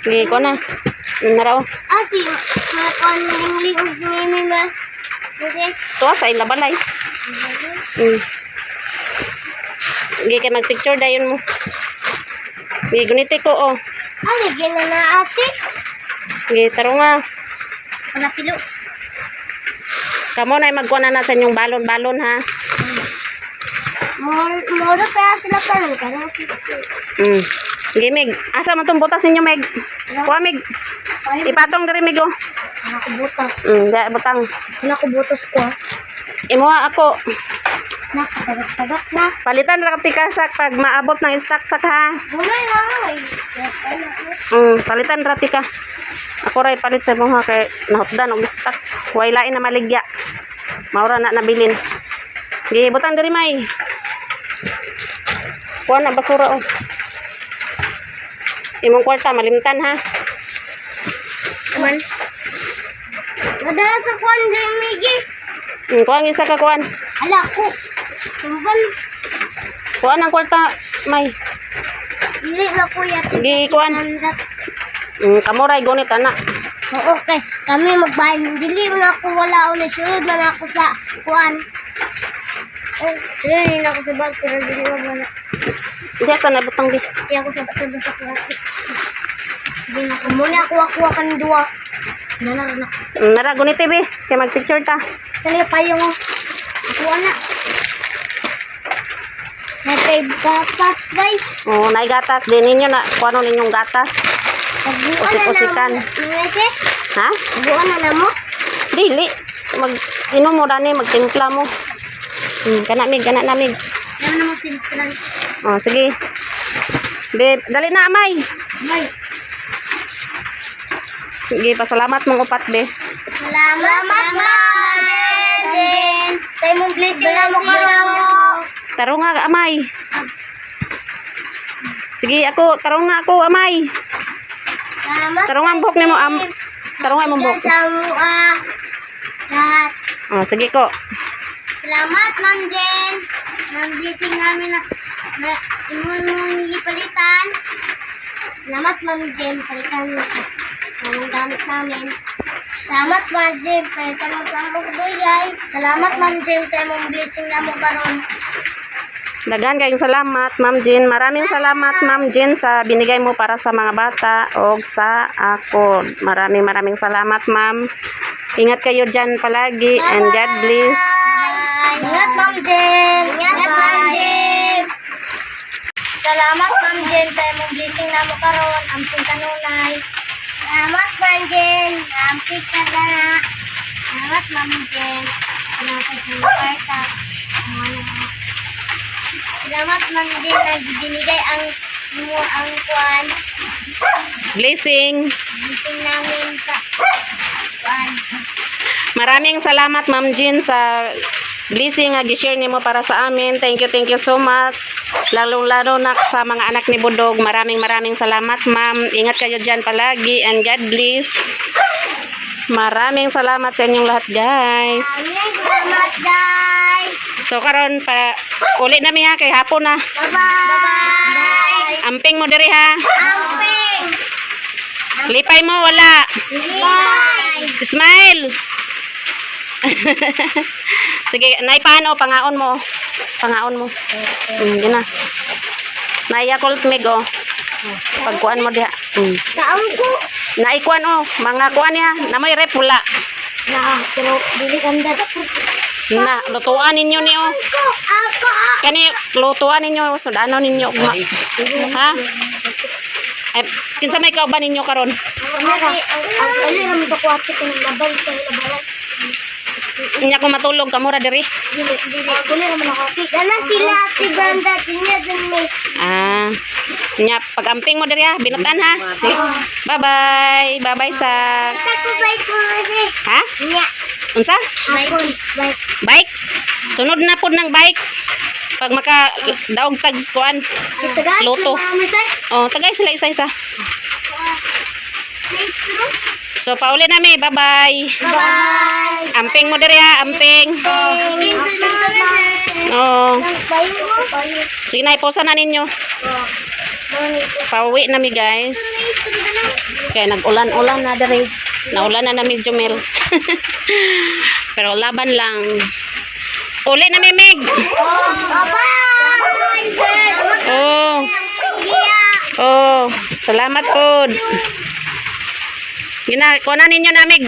S1: Sige, ko na. Naraw.
S5: Si makan ng liog ni ba? Okay.
S1: Tuwa sa ilabalay. Sige, kay magpicture dayon mo. Sige, guniti ko, oh.
S5: Lagyan na ate.
S1: Sige, tarunga.
S5: Panapilo.
S1: Kamo na magkuha na sa inyong balon-balon, ha?
S5: Moro kaya sila kanan kaya.
S1: Sige, Meg. Asa man tong butas ninyo, Meg? Kuha, Meg. Ipatong diri, Meg, oh.
S5: Ako butas.
S1: Di, butang.
S5: Ako butas ko.
S1: Imuha ako.
S5: Nakatagak na.
S1: Palitan ra ka sak pag maabot ng stock sak, ha.
S5: Gumay na.
S1: Palitan ra ka. Ako ray palit sa mga kay nahutdan og stock. Way lain na maligya. Maura na nabilin. Gi butang diri, May. Kuha na basura, oh. Imong kwarta malimtan, ha.
S5: Aman. Nadala sa kwan din, Migi.
S1: Kuha ang isa ka kuan.
S5: Ala ko. Sumban.
S1: Kuha ang kwarta, May.
S5: Dili na po yata.
S1: Gi kuan. Kamuray gunit ana.
S5: Oo, okay. Kami magbahan. Dili mo na ako wala ulit. Sunod man ako sa kuan. Oh, sunod na ako sa bag. Pero dili mo wala.
S1: Diya sa nabutang di.
S5: Di ako sa kuwan. Hindi na ako. Muna kuha ka ng duwa. Nanar na.
S1: Nara gunit be. Kay mag-picture ta.
S5: Sali pa yung kuha na. Natay gatas, guys.
S1: Oh, nay gatas din ninyo na. Kuano ninyong gatas?
S5: Pagbuan na
S1: Usik-usikan.
S5: na mo. Ngete?
S1: Ha?
S5: Pagbuan na mo.
S1: Dili. Mag inom mo dani magtimpla mo. Kana mig.
S5: Yan na mo sintran.
S1: Oh, sige. Babe, dali na, Amay.
S5: May.
S1: Sige, pasalamat mong upat, be.
S5: Salamat, Mama. Jen. Sa imong blessing na mo karon.
S1: Taro nga, Amay. Sige, tarong nga ako, Amay.
S5: Salamat.
S1: Tarong ang buhok nimo, tarong nga imong buhok.
S5: Sa mua. Lahat.
S1: Oh, sige ko.
S5: Salamat, Ma'am Jen. Ma'am blessing namin na imong ipalitan. Salamat, Ma'am Jen. Palitan mo sa anong gamit namin. Salamat, Ma'am Jen. Palitan mo sa among bigay. Salamat, Ma'am Jen, sa imong blessing na mo karon.
S1: Dagan kayong salamat, Ma'am Jean. Maraming salamat, Ma'am Jean, sa binigay mo para sa mga bata o sa ako. Maraming salamat, Ma'am. Ingat kayo dyan palagi and God bless.
S5: Ingat, Ma'am Jen. Ingat, Ma'am Jen. Salamat, Ma'am Jen, sa imong blessing na mo karon. Amping kanunay. Salamat, Ma'am Jen. Amping kanana. Salamat, Ma'am Jen. Salamat sa mga karta. Salamat, Ma'am Jen, na binigay ang kuan.
S1: Blessing.
S5: Blessing namin sa kuan.
S1: Maraming salamat, Ma'am Jean, sa blessing nga gi-share nimo para sa amin. Thank you so much. Lalo na sa mga anak ni Budog. Maraming salamat, Ma'am. Ingat kayo dyan palagi and God bless. Maraming salamat sa inyong lahat, guys.
S5: Maraming salamat, guys.
S1: So karon pa uli na mi ha kay hapon na.
S5: Bye-bye.
S1: Amping mo diri ha.
S5: Amping.
S1: Lipay mo wala.
S5: Bye.
S1: Smile. Sige, nay paano pangaon mo? Pangaon mo. Yun na. Nay Yakult Mego. Pagkuan mo diha.
S5: Kaon ko.
S1: Naikuan oh, mga kuan niya. Namoy rep wala.
S5: Pero dili ganda tapos.
S1: Na, lutuan ninyo niyo.
S5: Ako.
S1: Kani lutuan ninyo sudano ninyo ugma. Ha? Ay, kinsa may kauban ninyo karon?
S5: Kamera. Ang ali ra mo ko ate ko ng labay sa labalan.
S1: Nya ko matulog kamura diri.
S5: Dili. Dili ra mo ako ate. Dala sila si Brenda dinya dun mo.
S1: Ah. Nya pagamping mo diri ha, binutan ha. Sige. Bye-bye. Bye-bye sa
S5: Ako bike mo ate.
S1: ha?
S5: Nya.
S1: Unsa?
S5: Bike.
S1: Bike. Sunod na pod ng bike. Pag maka daog tag kuan.
S5: Tagal.
S1: Loto. Oh, tagay sila isa-isa. So pauli na mi. Bye-bye.
S5: Bye.
S1: Amping mo diri ha, amping. Oh. Sige na, iposa na ninyo. Pauwi na mi guys. Kaya nag-ulan-ulan na diri. Naulan na medyo mel. Pero laban lang. Uli na mi Meg. Oh. Oh, salamat po. Gina, kuha na ninyo na Meg.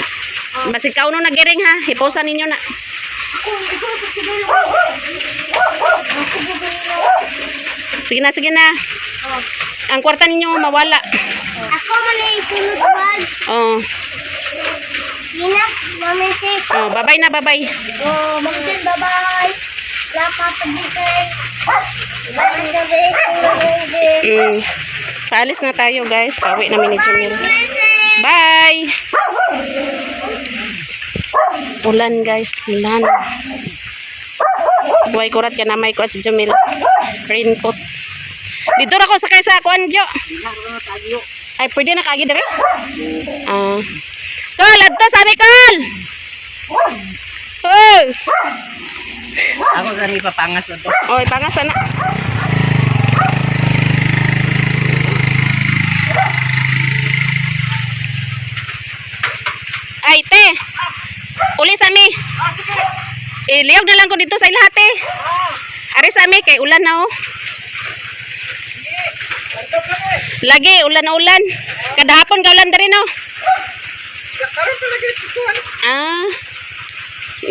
S1: Basi kauno nagiring ha. Hiposa ninyo na. Sige na, sige na. Ang kwarta ninyo mawala.
S5: Ako man na isulot wag.
S1: Oh.
S5: Gina, mami si.
S1: Oh, bye-bye na, bye-bye.
S5: Oh, Ma'am Jen, bye-bye. Salamat sa bisay. Bye, gabi. Ma'am Jen.
S1: Paalis na tayo, guys. Pauwi namin ni Jamil. Bye! Ulan, guys. Ulan. Buhay kurat ka na may kuat si Jamil. Raincoat. Dito na ko sakay sa kuanjo. Ay, pwede na kagi dere? Kol, adto sa mi, Kol! Hoy!
S4: Ako gani papangas na to.
S1: Oy, pangas na. Ay, te. Uli sa mi. Iliyog na lang ko dito sa ilahat, te. Ari sa mi, kay ulan na, oh. Lagi, ulan na ulan. Kada hapon ka ulan na rin, oh.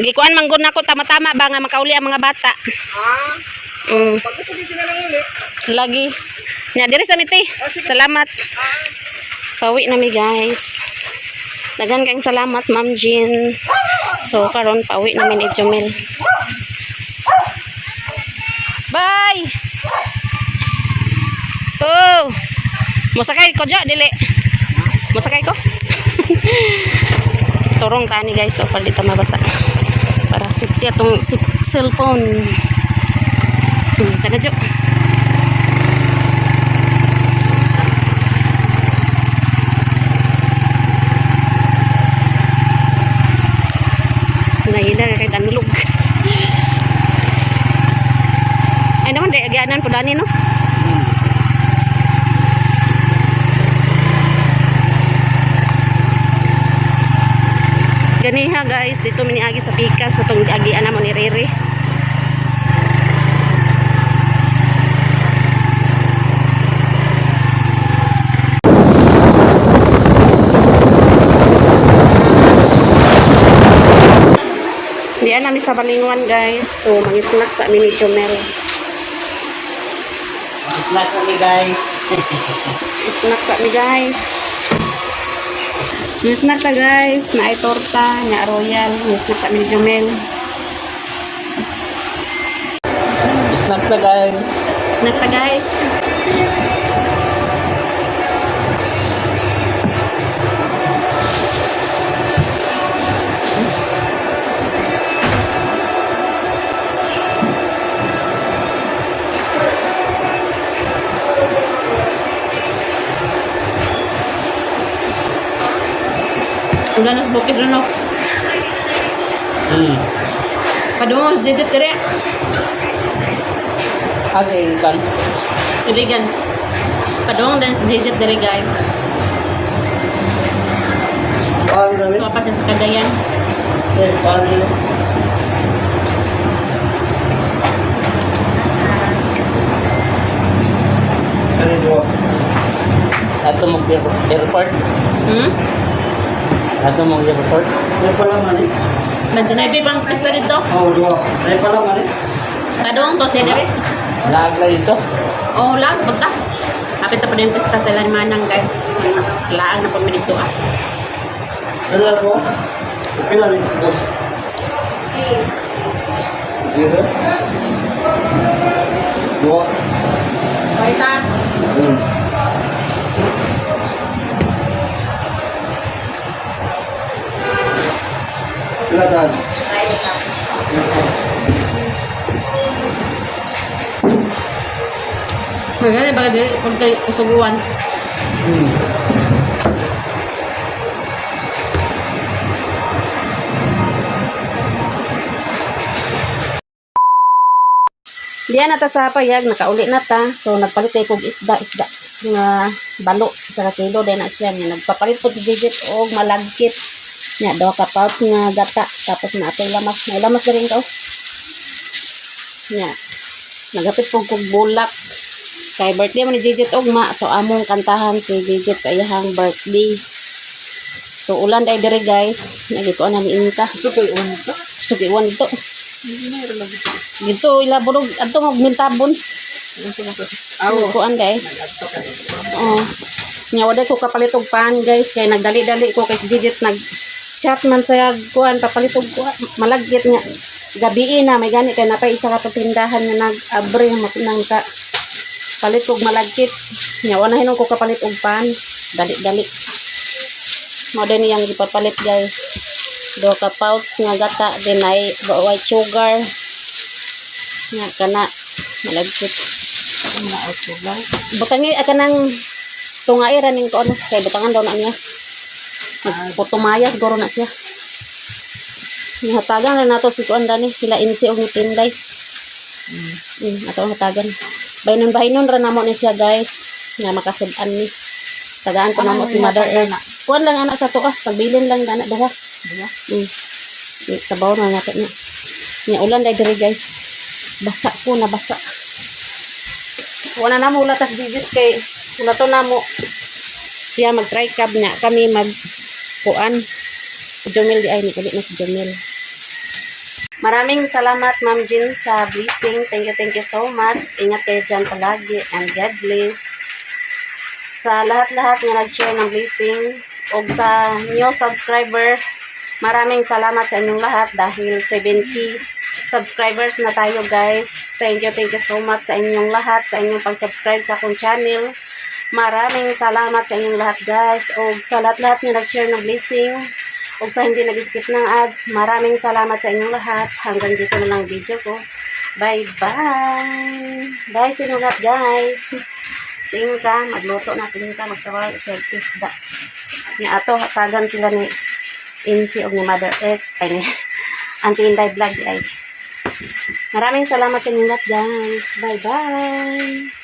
S1: Gikuan manggod na ko tama-tama ba nga makauli ang mga bata. Lagi. Nya diri sa miti. Salamat. Pauwi na mi, guys. Dagan kayong salamat, Ma'am Jean. So karon pauwi namin ni Jamil. Bye. Oh. Musakay ko dyan, dili. Musakay ko. Turong tani, guys. So palita mabasa. Para safety atong cellphone. Taga jo. Nahina kay tanulog. Ay naman day agianan po dani, no. Ganiha, guys, dito miniagi sa pikas itong agian naman ni Rere. Diyan namin sa Balinguan, guys. So mag-snack sa amin ni Jomel.
S4: Snack kami, guys.
S1: Snack sa amin, guys. May snack ta, guys. Na ay torta, na royal. May snack sa amin ni Jomel.
S4: Snack na, guys.
S1: Snack ta, guys. Udah na sa bukid rin ako. Padung, jejit kere.
S4: Okay, kan.
S1: Iligan. Padung dan jejit dari, guys.
S8: Paano namin?
S1: Ito apa sa Cagayan.
S8: Paano nila? Ano ito?
S4: Ato mo airport. Ato mo airport.
S8: Ay pala man eh.
S1: Bansinay bang pista dito?
S8: Oo, dua. Ay pala man eh.
S1: Padung to sa dire.
S4: Lag na dito.
S1: Oh, lang pagka. Kapit na po na yung pista sa Manang, guys. Laang na po mi dito, ah.
S8: Ano na po? Pila rin, boss. Dito? Dua.
S1: Kaita.
S8: Pila tayo?
S1: Maganda ba dili pag kay usuguan. Diyan na ta sa payag, nakauli na ta. So, nagpalit tayo kong isda. Nga balo, isa ka kilo. Dahil na siya. Nagpapalit po si Jejit og malagkit. Nga, daw ka pouch nga gata. Tapos na ito lamas. May lamas na rin ka. Nga, nagapit po kong bulak. Kay birthday mo ni Jejit og ma. So, among kantahan si Jejit sa iyahang birthday. So, ulan dahil dire, guys. Nagituan na ni Inka.
S8: Sukay uwan ito.
S1: Sugiwan dito. Dito ilaburog ato magmintabon.
S2: Aw,
S1: Kuan day. Oo. Nya waday ko kapalit og pan guys kay nagdali-dali ko kay si Jijit nag-chat man saya kuan papalit og kuan malagkit nga gabi na may gani kay napay isa ka tindahan nga nag-abre nang ka palit og malagkit. Nya wala hinon ko kapalit og pan. Dali-dali. Mo din yang gipapalit guys. Do ka pouch nga gata din ay white sugar. Nya kana malagkit. Butangi akanang tungay raning ko ano kay butangan daw na niya. Putumaya siguro na siya. Hatagan na nato si kuan dani sila insi og tinday. Ato hatagan. Baynon ra namo ni siya guys. Nga makasud-an ni. Tagaan ko namo si Mother Earth. Kuan lang ana sa to pagbilin lang dana duha. Sabaw na nato niya. Nya ulan dai diri guys. Basa ko na basa. Wala na mo latas Jijit kay wala to na mo siya mag-try cab niya kami mag-kuan Jomel di ay ni kulit na si Jomel. Maraming salamat Ma'am Jean sa blessing. Thank you so much. Ingat kayo dyan palagi and God bless. Sa lahat-lahat nga nag-share ng blessing o sa new subscribers, maraming salamat sa inyong lahat dahil 70 subscribers na tayo guys. Thank you so much sa inyong lahat, sa inyong pag-subscribe sa akong channel. Maraming salamat sa inyong lahat guys. O sa lahat-lahat nga nag-share ng blessing o sa hindi nag-skip ng ads, maraming salamat sa inyong lahat. Hanggang dito na lang video ko. Bye-bye! Bye sa inyong lahat guys. Singka, magluto na singka, magsawa, share isda. Nga ato, hatagan sila ni Insi o ni Mother Earth. Ay ni Auntie Inday Vlog ay. Maraming salamat sa inyong lahat guys. Bye-bye!